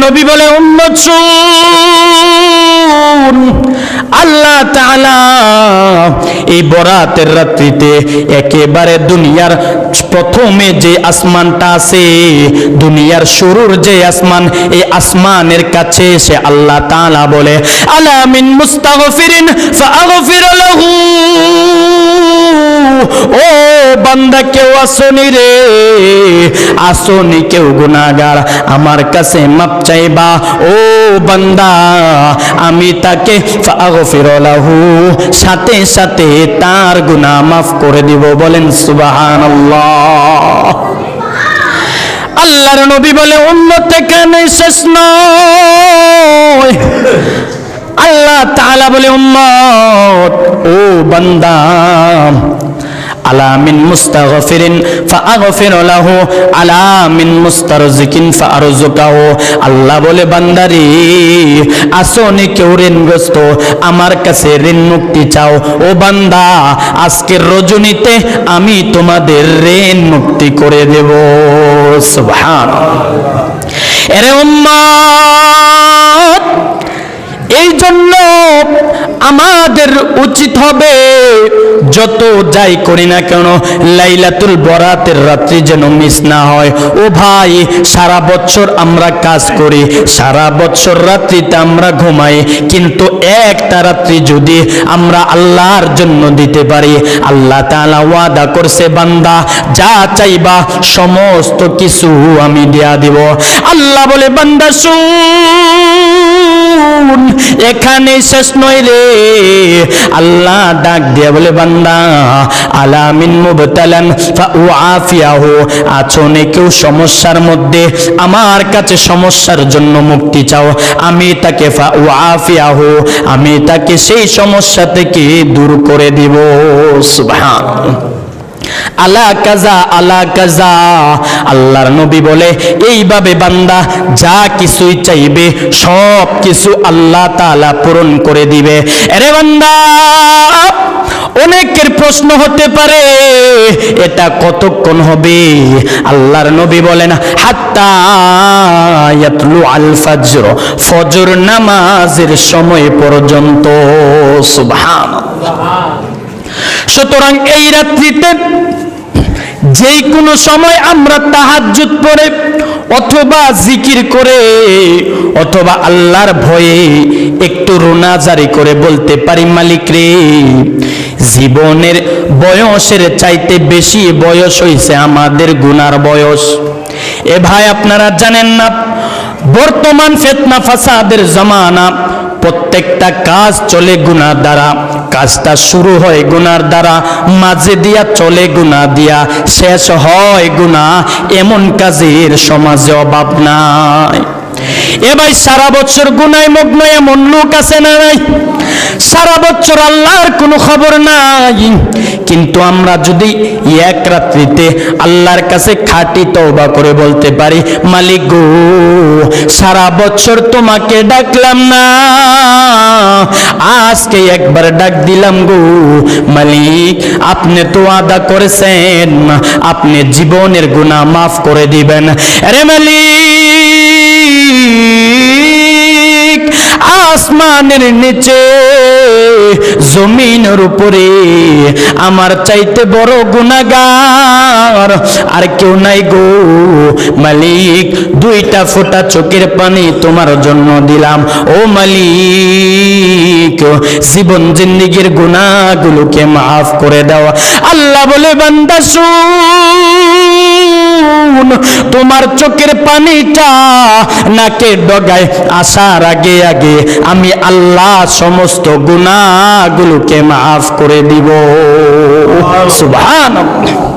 নবী বলে উম্মত শুন, আল্লাহ তাআলা এই বরাতের রাত্রিতে একেবারে দুনিয়ার প্রথমে যে আসমানটা আছে, দুনিয়ার শুরুর যে আসমান, এই আসমানের কাছে এসে আল্লাহ তাআলা বলে আলা মিন মুস্তাগফিরিন ফাগফির লাহু, ও বান্দা কেউ আসনি রে, আসনি কেউ গুনাহগার, আমার কাছে মাপ চাইবা, ও বান্দা আমি তাকে ফাগফির লাহু, সাথে সাথে তার গুনাহ মাফ করে দিব। বলেন সুবহানাল্লাহ। আল্লাহর নবী বলে উম্মত এখানে শেষ নয়, আল্লাহ তাআলা বলে উম্মত ও বান্দা আলা মিন মুস্তাগফিরিন ফাগফির লাহু আলা মিন মুস্তারজিকিন ফারজুকাহু, আল্লাহ বলে বান্দারে আসনি কেউ ঋণগ্রস্ত, আমার কাছে ঋণ মুক্তি চাও, ও বান্দা আজকের রজনীতে আমি তোমাদের ঋণ মুক্তি করে দেব। সুবহানাল্লাহ। এরে উম্মত, এই জন্য আমাদের উচিত হবে যত যাই করি না কেন লাইলাতুল বরাতের রাত্রি যেন মিস না হয়। ও ভাই, সারা বছর আমরা কাজ করি, সারা বছর রাত্রিতে আমরা ঘুমাই, কিন্তু একটা রাত্রি যদি আমরা আল্লাহর জন্য দিতে পারি, আল্লাহ তাআলা ওয়াদা করছে বান্দা যা চাইবা সমস্ত কিছু আমি দেয়া দিব। আল্লাহ বলে বান্দা শুন, এখানে শেষ নয় রে, আল্লাহ ডাক দিয়ে বলে বান্দা আলা মিন মুবতালান ফাউআফিয়াহু, আছো নে কেউ সমস্যার মধ্যে, আমার কাছে সমস্যার জন্য মুক্তি চাও, আমি তাকে ফাউআফিয়াহু, আমি তাকে সেই সমস্যা থেকে দূর করে দিব। সুবহানাল্লাহ। আলা কাজা আলা কাজা, আল্লাহর নবী বলে এইভাবে বান্দা যা কিছুই চাইবে সব কিছু আল্লাহ তাআলা পূরণ করে দিবে। আরে বান্দা, অনেকের প্রশ্ন হতে পারে এটা কতক্ষণ হবে? আল্লাহর নবী বলেন হাত্তা ইয়াতলু আল ফজর, ফজর নামাজের সময় পর্যন্ত। সুবহানাল্লাহ। সুতরাং এই রাত্রিতে যেই কোনো সময় আমরা তাহাজ্জুদ পড়ে অথবা জিকির করে অথবা আল্লাহর ভয়ে একটু রোনাজারি করে বলতে পারি মালিক রে, জীবনের বয়সের চাইতে বেশি বয়স হইছে আমাদের গুনার বয়স। এ ভাই আপনারা জানেন না, বর্তমান ফিতনা ফাসাদের জামানা, প্রত্যেকটা কাজ চলে গুনার দ্বারা, কাজটা শুরু হয় গুনার দ্বারা, মাঝে দিয়া চলে গুনাহ দিয়া, শেষ হয় গুনাহ, এমন কাজের সমাজে অভাব নাই। এ ভাই সারা বছর গুনায় মগ্ন এমন লোক আছে না নাই? সারা বছর আল্লাহর কোনো খবর নাই, কিন্তু আমরা যদি এক রাত্রিতে আল্লাহর কাছে খাঁটি তওবা করে বলতে পারি মালিক গো, সারা বছর তোমাকে ডাকলাম না, আজকে একবার ডাক দিলাম গো মালিক, আপনি তো ওয়াদা করেছেন আপনি জীবনের গুনাহ মাফ করে দিবেন। আরে মালিক, আসমানের নিচে জমিনের উপরে আমার চাইতে বড় গুনাহগার আর কেউ নাই গো মালিক, দুইটা ফোঁটা চোখের পানি তোমার জন্য দিলাম, ও মালিক জীবন জিন্দেগির গুনাহগুলোকে মাফ করে দাও। আল্লাহ বলে বান্দা শুন, তোমার চোখের পানিটা নাকের ডগায় আসার আগে আগে আমি আল্লাহ সমস্ত গুনাহগুলোকে মাফ করে দিব। সুবহানাল্লাহ।